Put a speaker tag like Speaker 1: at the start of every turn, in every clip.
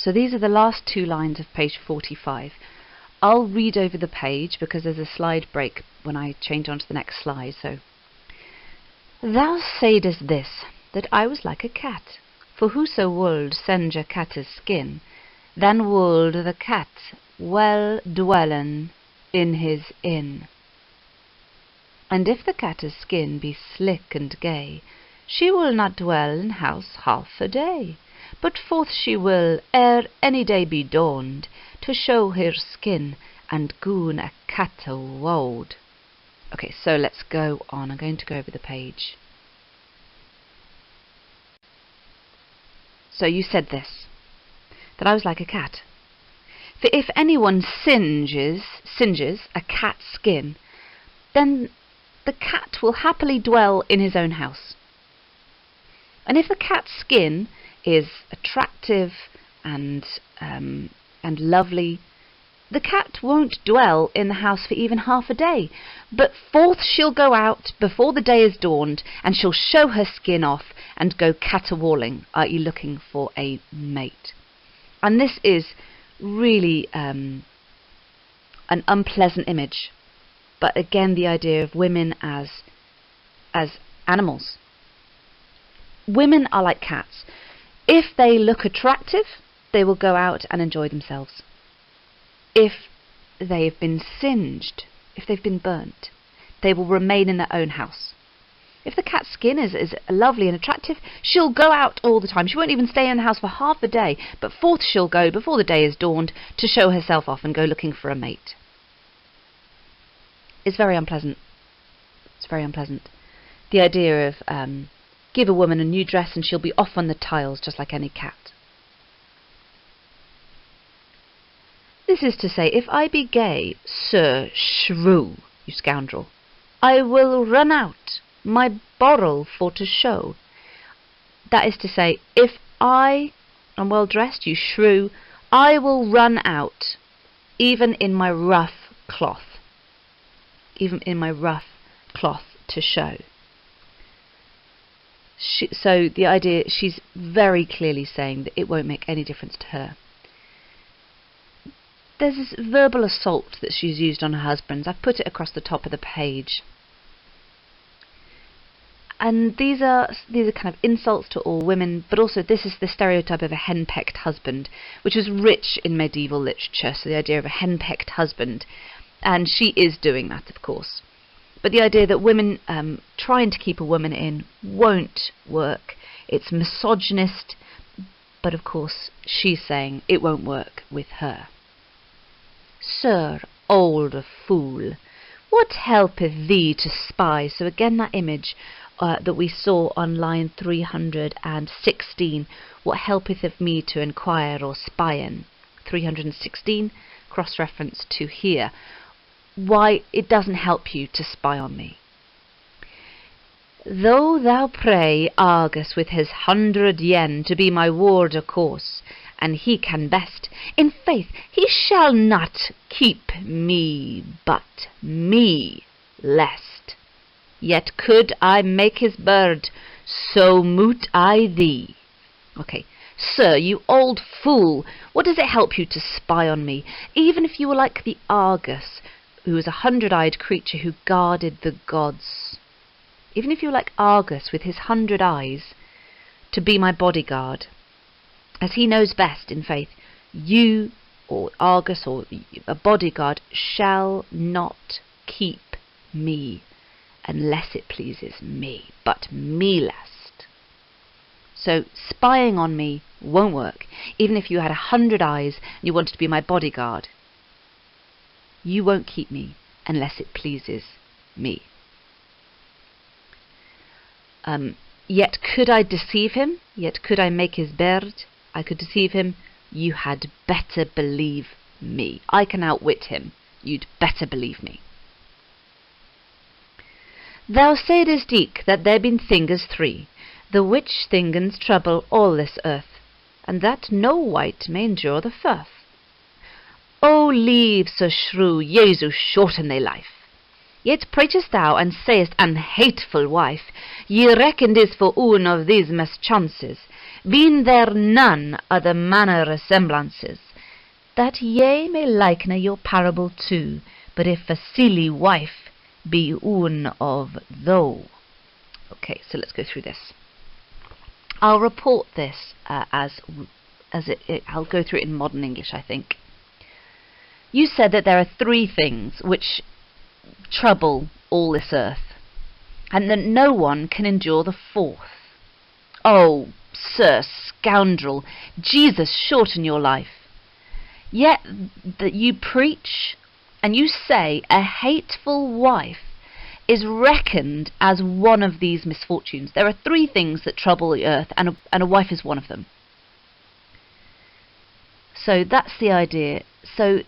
Speaker 1: So these are the last 2 lines of page 45. I'll read over the page because there's a slide break when I change on to the next slide. So, thou saidest this, that I was like a cat, for whoso would singe a cat's skin, then would the cat well dwellen in his inn. And if the cat's skin be slick and gay, she will not dwell in house half a day, but forth she will ere any day be dawned, to show her skin and goon a cat wode. Okay, so let's go on. I'm going to go over the page. So you said this, that I was like a cat. For if anyone singes a cat's skin, then the cat will happily dwell in his own house. And if the cat's skin is attractive and lovely, the cat won't dwell in the house for even half a day, but forth she'll go out before the day is dawned, and she'll show her skin off and go caterwauling, i.e. looking for a mate. And this is really an unpleasant image, but again the idea of women as animals. Women are like cats. If they look attractive, they will go out and enjoy themselves. If they've been singed, if they've been burnt, they will remain in their own house. If the cat's skin is lovely and attractive, she'll go out all the time. She won't even stay in the house for half a day, but forth she'll go before the day is dawned to show herself off and go looking for a mate. It's very unpleasant. It's very unpleasant. The idea of give a woman a new dress and she'll be off on the tiles just like any cat. This is to say, if I be gay, sir, shrew, you scoundrel, I will run out my borel for to show. That is to say, if I am well dressed, you shrew, I will run out, even in my rough cloth, to show. So the idea, she's very clearly saying that it won't make any difference to her. There's this verbal assault that she's used on her husbands. I've put it across the top of the page. And these are kind of insults to all women, but also this is the stereotype of a henpecked husband, which was rich in medieval literature, so the idea of a henpecked husband. And she is doing that, of course. But the idea that women trying to keep a woman in won't work. It's misogynist, but of course she's saying it won't work with her. Sir, old fool, what helpeth thee to spy? So again that image that we saw on line 316. What helpeth of me to inquire or spy in? 316, cross-reference to here. Why it doesn't help you to spy on me. Though thou pray Argus with his 100 yen to be my ward of course, and he can best, in faith he shall not keep me, but me lest. Yet could I make his bird, so moot I thee. Okay, sir, you old fool, what does it help you to spy on me? Even if you were like the Argus, who was a 100-eyed creature who guarded the gods. Even if you were like Argus with his 100 eyes, to be my bodyguard, as he knows best, in faith, you, or Argus, or a bodyguard, shall not keep me, unless it pleases me, but me lest. So spying on me won't work, even if you had 100 eyes and you wanted to be my bodyguard. You won't keep me unless it pleases me. Yet could I deceive him, yet could I make his bird, I could deceive him, you had better believe me. I can outwit him, you'd better believe me. Thou saidest eke that there been thingers 3, the which thingens trouble all this earth, and that no wight may endure the firth. O leave, so shrew, Jesu shorten thy life. Yet preachest thou, and sayest, an hateful wife, ye reckoned is for one of these mischances, being there none other manner resemblances, that ye may liken your parable to, but if a silly wife be one of thou. Okay, so let's go through this. I'll report this I'll go through it in modern English, I think. You said that there are three things which trouble all this earth, and that no one can endure the fourth. Oh, sir, scoundrel, Jesus shorten your life. Yet that you preach, and you say a hateful wife is reckoned as one of these misfortunes. There are three things that trouble the earth, and a wife is one of them. So that's the idea. So,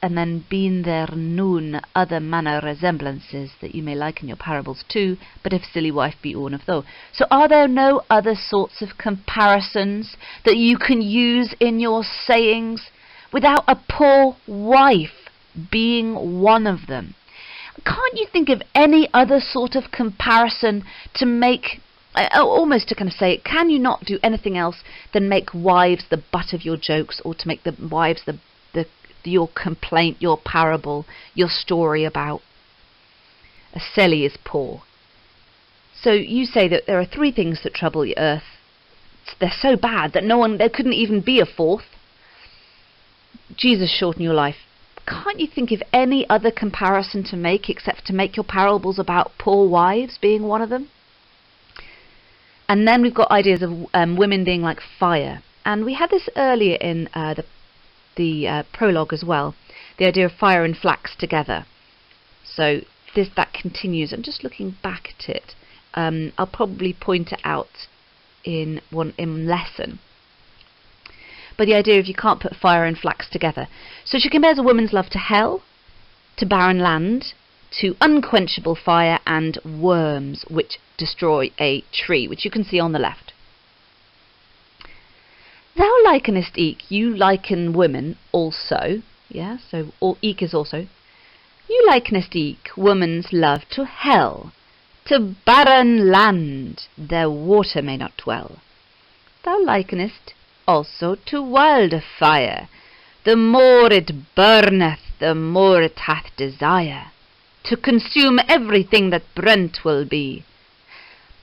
Speaker 1: and then being there none other manner resemblances, that you may liken your parables to, but if silly wife be one of those. So are there no other sorts of comparisons that you can use in your sayings without a poor wife being one of them? Can't you think of any other sort of comparison to make, almost to kind of say, can you not do anything else than make wives the butt of your jokes, or to make the wives your complaint, your parable, your story about a silly is poor? So you say that there are three things that trouble the earth. They're so bad that there couldn't even be a fourth. Jesus shorten your life. Can't you think of any other comparison to make except to make your parables about poor wives being one of them? And then we've got ideas of women being like fire. And we had this earlier in the prologue as well, the idea of fire and flax together. So that continues. I'm just looking back at it. I'll probably point it out in lesson. But the idea of you can't put fire and flax together. So she compares a woman's love to hell, to barren land, to unquenchable fire, and worms which destroy a tree, which you can see on the left. Thou likenest eke, you liken women also, yeah, so eke is also. You likenest eke woman's love to hell, to barren land, their water may not dwell. Thou likenest also to wildfire, the more it burneth, the more it hath desire, to consume everything that brent will be.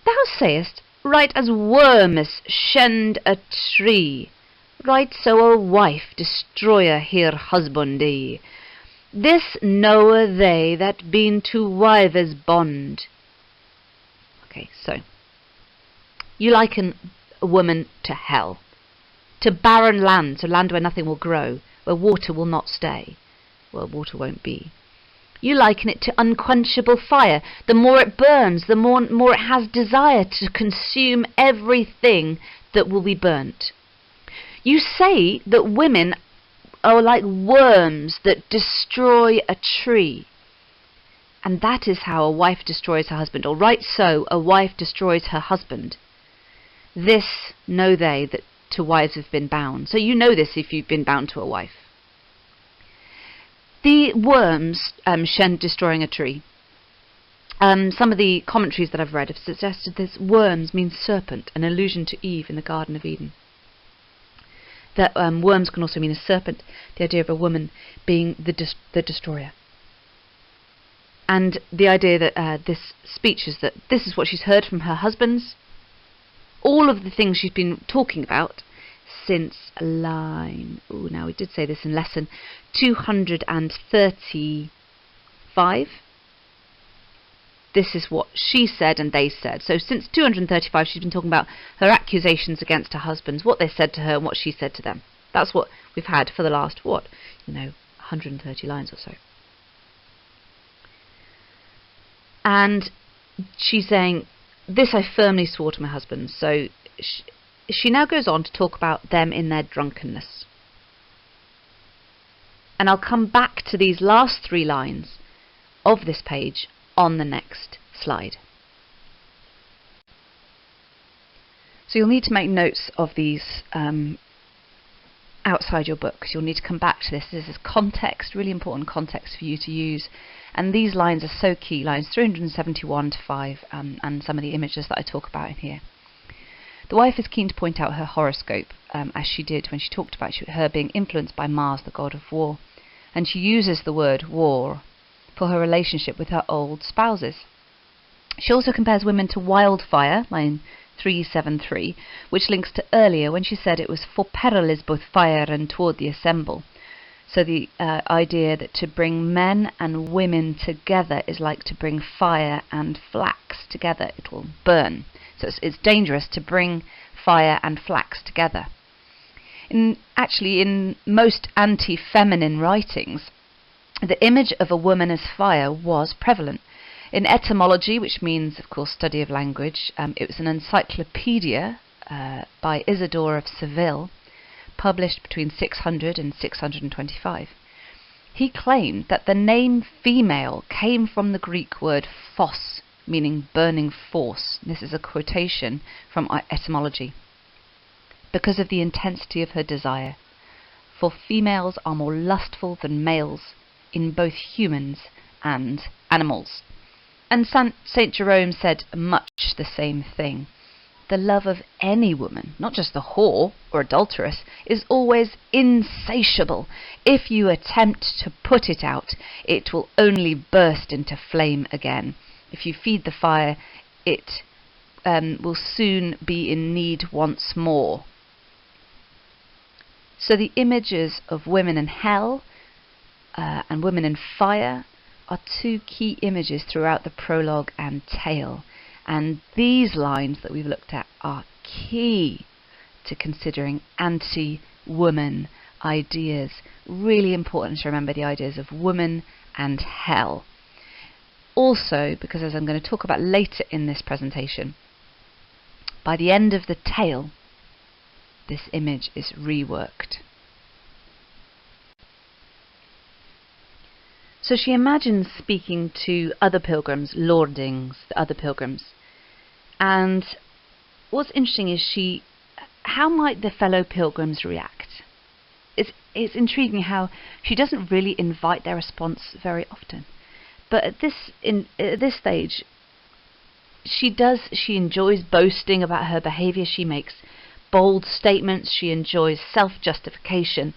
Speaker 1: Thou sayest, right as worms shend a tree, right so a wife destroyer her husbandee. This know they that been to wives bond. Okay, so you liken a woman to hell, to barren land, so land where nothing will grow, where water will not stay, well, water won't be. You liken it to unquenchable fire. The more it burns, the more it has desire to consume everything that will be burnt. You say that women are like worms that destroy a tree. And that is how a wife destroys her husband, or right so a wife destroys her husband. This know they that to wives have been bound. So you know this if you've been bound to a wife. The worms destroying a tree. Some of the commentaries that I've read have suggested this worms means serpent, an allusion to Eve in the Garden of Eden. That worms can also mean a serpent, the idea of a woman being the destroyer. And the idea that this speech is that this is what she's heard from her husbands, all of the things she's been talking about since now we did say this in lesson 235. This is what she said and they said. So since 235 she's been talking about her accusations against her husbands, what they said to her and what she said to them. That's what we've had for the last 130 lines or so. And she's saying, this I firmly swore to my husband. So she now goes on to talk about them in their drunkenness. And I'll come back to these last 3 lines of this page on the next slide. So you'll need to make notes of these outside your book, because you'll need to come back to this. This is context, really important context for you to use. And these lines are so key, lines 371 to 5, and some of the images that I talk about in here. The wife is keen to point out her horoscope, as she did when she talked about her being influenced by Mars, the god of war. And she uses the word war for her relationship with her old spouses. She also compares women to wildfire, line 373, which links to earlier when she said it was for peril is both fire and toward the assemble. So the idea that to bring men and women together is like to bring fire and flax together. It will burn. So it's dangerous to bring fire and flax together. Actually, in most anti-feminine writings, the image of a woman as fire was prevalent. In etymology, which means, of course, study of language, it was an encyclopedia by Isidore of Seville, published between 600 and 625. He claimed that the name female came from the Greek word phos, meaning burning force. This is a quotation from etymology. Because of the intensity of her desire. For females are more lustful than males in both humans and animals. And St. Jerome said much the same thing. The love of any woman, not just the whore or adulteress, is always insatiable. If you attempt to put it out, it will only burst into flame again. If you feed the fire, it will soon be in need once more. So the images of women in hell and women in fire are two key images throughout the prologue and tale. And these lines that we've looked at are key to considering anti-woman ideas. Really important to remember the ideas of woman and hell. Also, because as I'm going to talk about later in this presentation, by the end of the tale, this image is reworked. So she imagines speaking to other pilgrims, lordings, the other pilgrims. And what's interesting is how might the fellow pilgrims react? It's intriguing how she doesn't really invite their response very often. But at this stage, she enjoys boasting about her behaviour. She makes bold statements. She enjoys self-justification.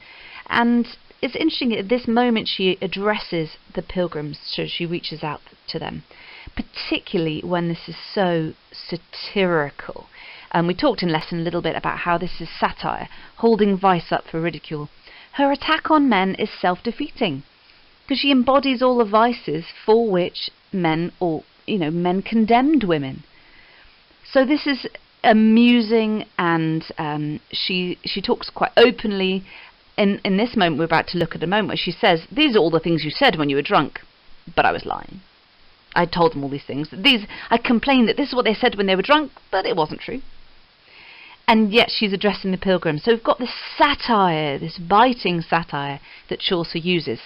Speaker 1: And it's interesting, at this moment she addresses the pilgrims, so she reaches out to them, particularly when this is so satirical. We talked in lesson a little bit about how this is satire, holding vice up for ridicule. Her attack on men is self-defeating, because she embodies all the vices for which men condemned women. So this is amusing, and she talks quite openly. In this moment we're about to look at a moment where she says, these are all the things you said when you were drunk, but I was lying. I told them all these things. I complained that this is what they said when they were drunk, but it wasn't true. And yet she's addressing the pilgrims. So we've got this satire, this biting satire that Chaucer uses.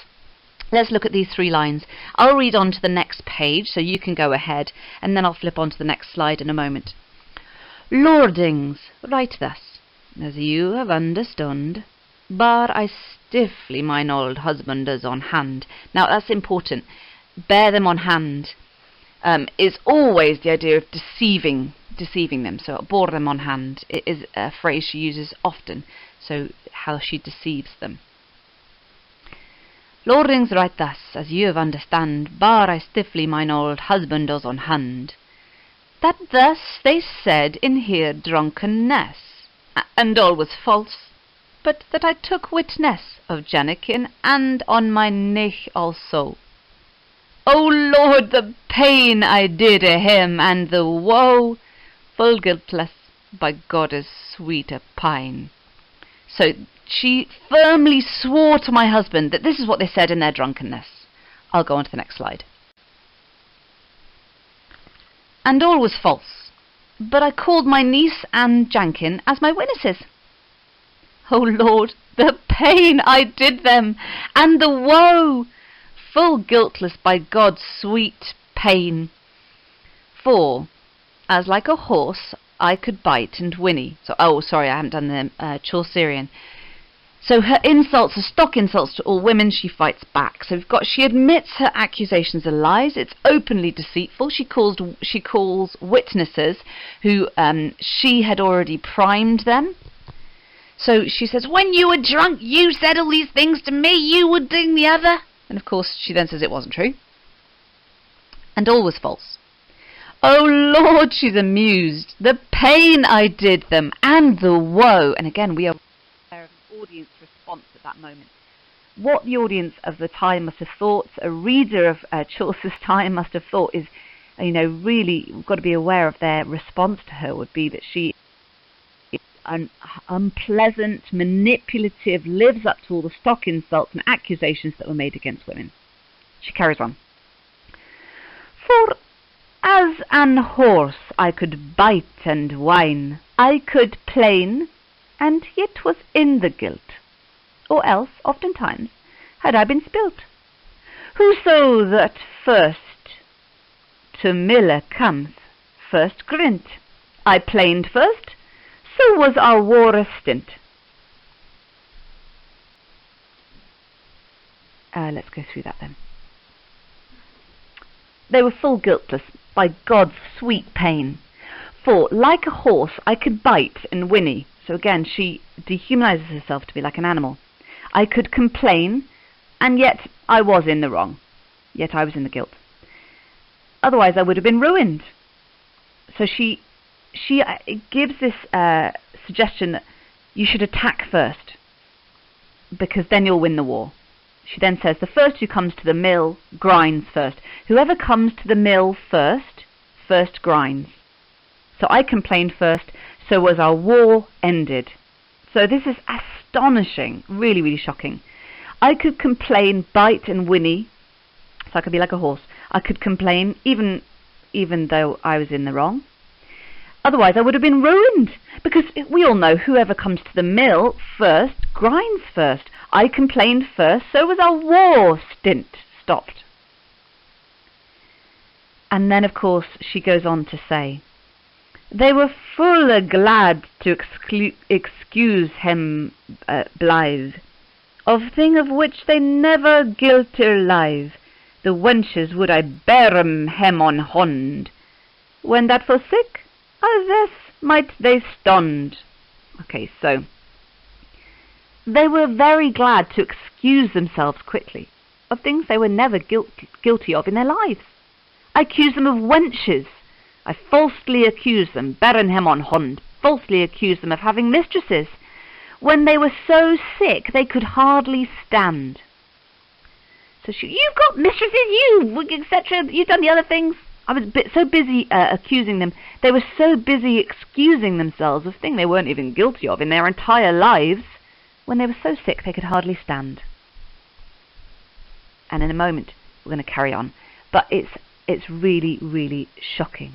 Speaker 1: Let's look at these three lines. I'll read on to the next page, so you can go ahead, and then I'll flip on to the next slide in a moment. Lordings, write thus, as you have understood, bar I stiffly mine old husbanders on hand. Now that's important. Bear them on hand is always the idea of deceiving them. So bore them on hand is a phrase she uses often. So how she deceives them. Lordings, write thus, as you have understand, bar I stiffly mine old husbanders on hand, that thus they said in here drunkenness, and all was false, but that I took witness of Janikin, and on my neck also. O Lord, the pain I did a him, and the woe, full guiltless, by God as sweet a pine. So she firmly swore to my husband that this is what they said in their drunkenness. I'll go on to the next slide. And all was false, but I called my niece and Jankin as my witnesses. O Lord, the pain I did them, and the woe, full guiltless by God's sweet pain. For, as like a horse I could bite and whinny. So, I haven't done the Chaucerian. So her insults are stock insults to all women. She fights back. So she admits her accusations are lies. It's openly deceitful. She calls witnesses who she had already primed them. So she says, when you were drunk, you said all these things to me, you were doing the other. And of course, she then says it wasn't true. And all was false. Oh Lord, she's amused. The pain I did them, and the woe. And again, we are aware of an audience response at that moment. What the audience of the time must have thought, a reader of Chaucer's time must have thought is, really, we've got to be aware of their response to her would be that she unpleasant, manipulative, lives up to all the stock insults and accusations that were made against women. She carries on. For as an horse I could bite and whine, I could plain, and yet was in the guilt, or else, oftentimes, had I been spilt. Whoso that first to miller comes, first grint, I plained first, so was our war a stint. Let's go through that then. They were full guiltless by God's sweet pain. For, like a horse, I could bite and whinny. So again, she dehumanizes herself to be like an animal. I could complain, and yet I was in the wrong. Yet I was in the guilt. Otherwise, I would have been ruined. So she gives this suggestion that you should attack first, because then you'll win the war. She then says, the first who comes to the mill grinds first. Whoever comes to the mill first grinds. So I complained first, so was our war ended. So this is astonishing, really, really shocking. I could complain, bite and whinny, so I could be like a horse. I could complain even though I was in the wrong. Otherwise, I would have been ruined, because we all know whoever comes to the mill first grinds first. I complained first, so was our war stint stopped. And then, of course, she goes on to say, they were full glad to excuse him blithe, of thing of which they never guiltier live. The wenches would I bear hem on hond, when that for sick, as this might they stond. Okay, so they were very glad to excuse themselves quickly of things they were never guilty of in their lives. I accuse them of wenches. I falsely accuse them, bearing him on hond, falsely accuse them of having mistresses, when they were so sick they could hardly stand. So you've got mistresses, you, etc., you've done the other things. I was so busy accusing them. They were so busy excusing themselves of things they weren't even guilty of in their entire lives, when they were so sick they could hardly stand. And in a moment we're going to carry on. But it's really, really shocking.